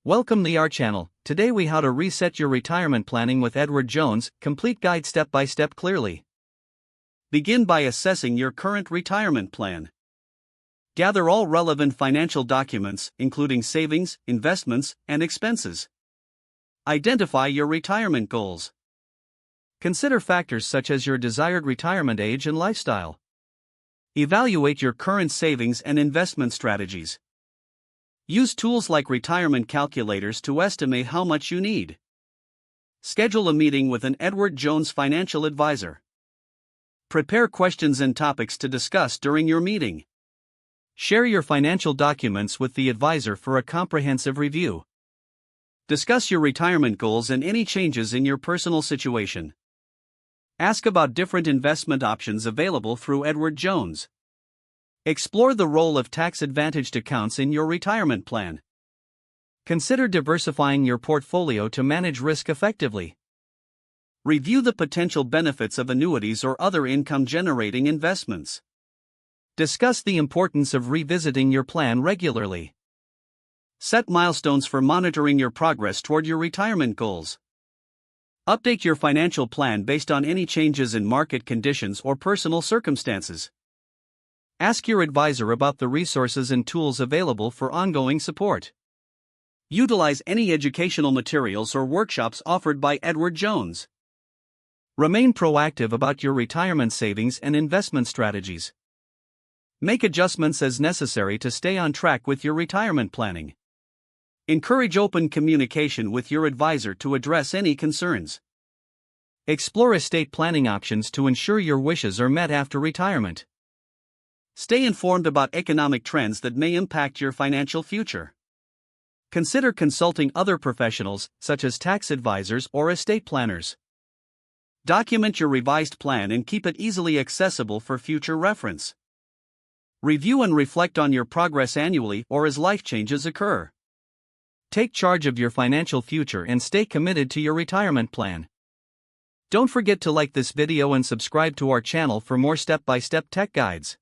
Welcome to our channel. Today we how to reset your retirement planning with Edward Jones, complete guide step by step clearly. Begin by assessing your current retirement plan. Gather all relevant financial documents, including savings, investments, and expenses. Identify your retirement goals. Consider factors such as your desired retirement age and lifestyle. Evaluate your current savings and investment strategies. Use tools like retirement calculators to estimate how much you need. Schedule a meeting with an Edward Jones financial advisor. Prepare questions and topics to discuss during your meeting. Share your financial documents with the advisor for a comprehensive review. Discuss your retirement goals and any changes in your personal situation. Ask about different investment options available through Edward Jones. Explore the role of tax-advantaged accounts in your retirement plan. Consider diversifying your portfolio to manage risk effectively. Review the potential benefits of annuities or other income-generating investments. Discuss the importance of revisiting your plan regularly. Set milestones for monitoring your progress toward your retirement goals. Update your financial plan based on any changes in market conditions or personal circumstances. Ask your advisor about the resources and tools available for ongoing support. Utilize any educational materials or workshops offered by Edward Jones. Remain proactive about your retirement savings and investment strategies. Make adjustments as necessary to stay on track with your retirement planning. Encourage open communication with your advisor to address any concerns. Explore estate planning options to ensure your wishes are met after retirement. Stay informed about economic trends that may impact your financial future. Consider consulting other professionals, such as tax advisors or estate planners. Document your revised plan and keep it easily accessible for future reference. Review and reflect on your progress annually or as life changes occur. Take charge of your financial future and stay committed to your retirement plan. Don't forget to like this video and subscribe to our channel for more step-by-step tech guides.